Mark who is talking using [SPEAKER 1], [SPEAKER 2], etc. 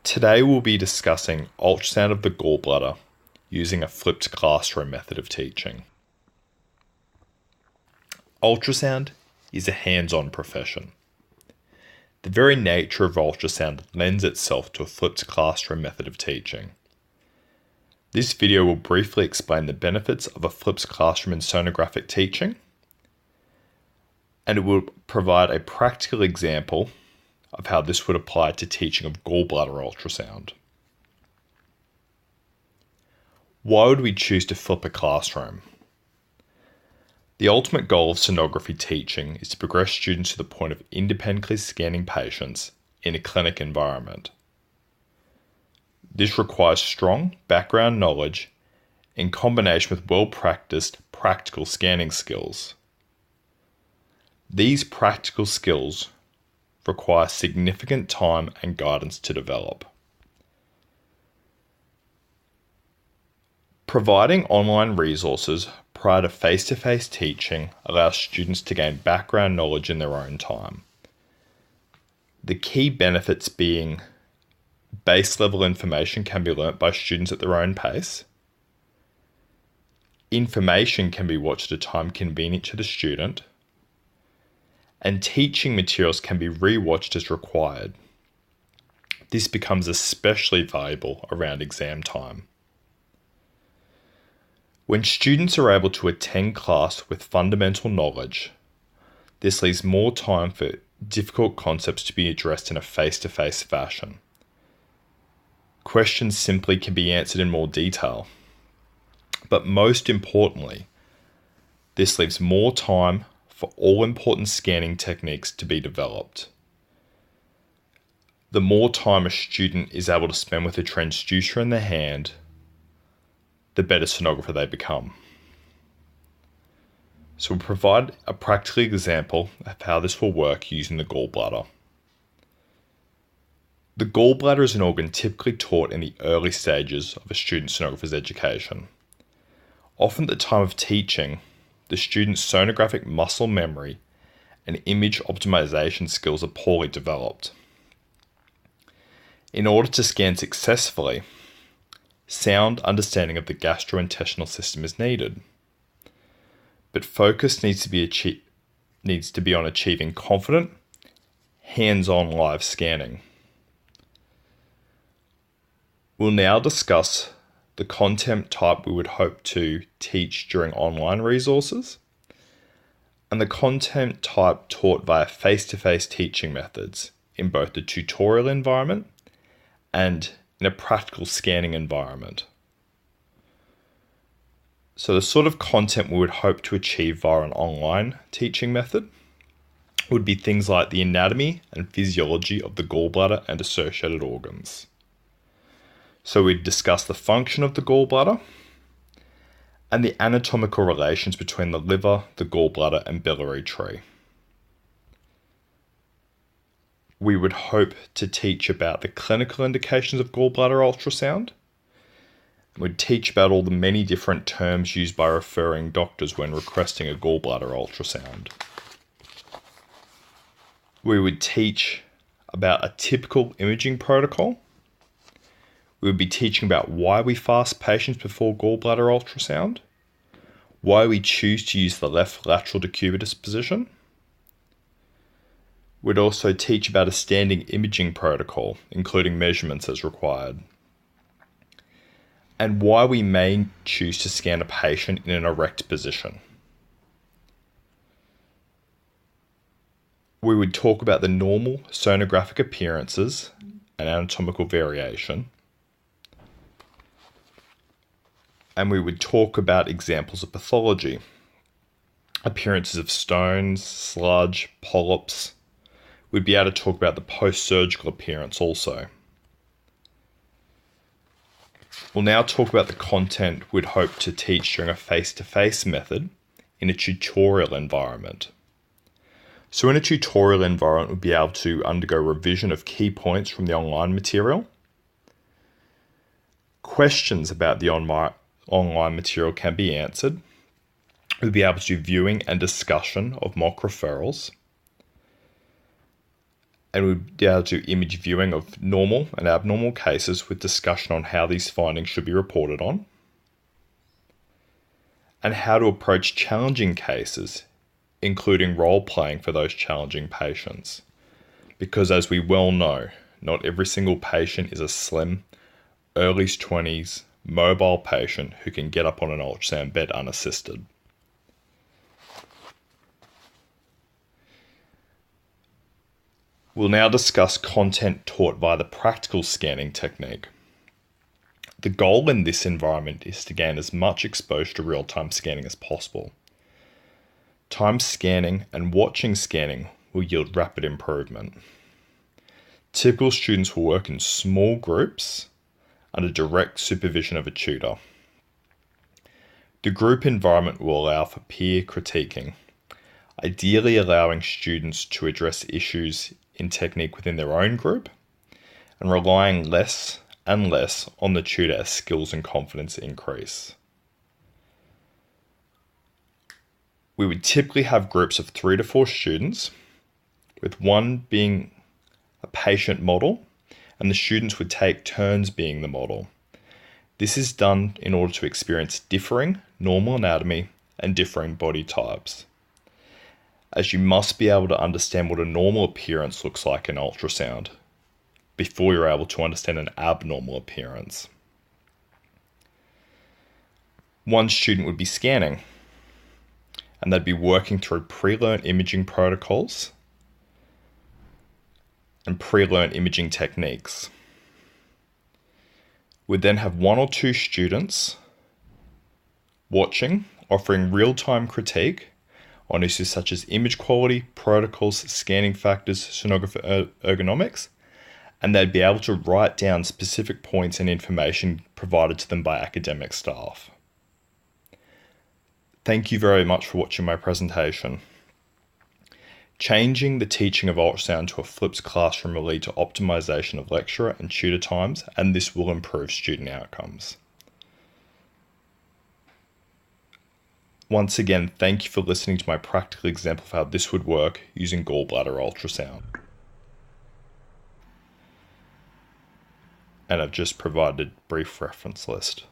[SPEAKER 1] Today we'll be discussing ultrasound of the gallbladder using a flipped classroom method of teaching. Ultrasound is a hands-on profession. The very nature of ultrasound lends itself to a flipped classroom method of teaching. This video will briefly explain the benefits of a flipped classroom in sonographic teaching, and it will provide a practical example of how this would apply to teaching of gallbladder ultrasound. Why would we choose to flip a classroom? The ultimate goal of sonography teaching is to progress students to the point of independently scanning patients in a clinic environment. This requires strong background knowledge in combination with well-practiced practical scanning skills. These practical skills require significant time and guidance to develop. Providing online resources prior to face-to-face teaching allows students to gain background knowledge in their own time. The key benefits being base level information can be learnt by students at their own pace. Information can be watched at a time convenient to the student. And teaching materials can be rewatched as required. This becomes especially valuable around exam time. When students are able to attend class with fundamental knowledge, this leaves more time for difficult concepts to be addressed in a face-to-face fashion. Questions simply can be answered in more detail. But most importantly, this leaves more time for all important scanning techniques to be developed. The more time a student is able to spend with a transducer in their hand, the better sonographer they become. So we'll provide a practical example of how this will work using the gallbladder. The gallbladder is an organ typically taught in the early stages of a student sonographer's education. Often at the time of teaching, the student's sonographic muscle memory and image optimization skills are poorly developed. In order to scan successfully, sound understanding of the gastrointestinal system is needed. But focus needs to be on achieving confident, hands-on live scanning. We'll now discuss the content type we would hope to teach during online resources, and the content type taught via face-to-face teaching methods in both the tutorial environment and in a practical scanning environment. So the sort of content we would hope to achieve via an online teaching method would be things like the anatomy and physiology of the gallbladder and associated organs. So we'd discuss the function of the gallbladder and the anatomical relations between the liver, the gallbladder, and biliary tree. We would hope to teach about the clinical indications of gallbladder ultrasound. We'd teach about all the many different terms used by referring doctors when requesting a gallbladder ultrasound. We would teach about a typical imaging protocol. We would be teaching about why we fast patients before gallbladder ultrasound, why we choose to use the left lateral decubitus position. We'd also teach about a standing imaging protocol, including measurements as required, and why we may choose to scan a patient in an erect position. We would talk about the normal sonographic appearances and anatomical variation. And we would talk about examples of pathology, appearances of stones, sludge, polyps. We'd be able to talk about the post-surgical appearance also. We'll now talk about the content we'd hope to teach during a face-to-face method in a tutorial environment. So in a tutorial environment, we'll be able to undergo revision of key points from the online material. Questions about the online material can be answered. We'll be able to do viewing and discussion of mock referrals. and we'd be able to do image viewing of normal and abnormal cases with discussion on how these findings should be reported on, and how to approach challenging cases, including role-playing for those challenging patients. Because as we well know, not every single patient is a slim, early 20s, mobile patient who can get up on an ultrasound bed unassisted. We'll now discuss content taught via the practical scanning technique. The goal in this environment is to gain as much exposure to real-time scanning as possible. Time scanning and watching scanning will yield rapid improvement. Typical students will work in small groups under direct supervision of a tutor. The group environment will allow for peer critiquing, ideally allowing students to address issues in technique within their own group and relying less and less on the tutor as skills and confidence increase. We would typically have groups of 3 to 4 students, with one being a patient model, and the students would take turns being the model. This is done in order to experience differing normal anatomy and differing body types, as you must be able to understand what a normal appearance looks like in ultrasound before you're able to understand an abnormal appearance. One student would be scanning, and they'd be working through pre-learned imaging protocols and pre-learned imaging techniques. We'd then have 1 or 2 students watching, offering real-time critique on issues such as image quality, protocols, scanning factors, sonographer ergonomics, and they'd be able to write down specific points and information provided to them by academic staff. Thank you very much for watching my presentation. Changing the teaching of ultrasound to a flipped classroom will lead to optimization of lecturer and tutor times, and this will improve student outcomes. Once again, thank you for listening to my practical example of how this would work using gallbladder ultrasound. And I've just provided a brief reference list.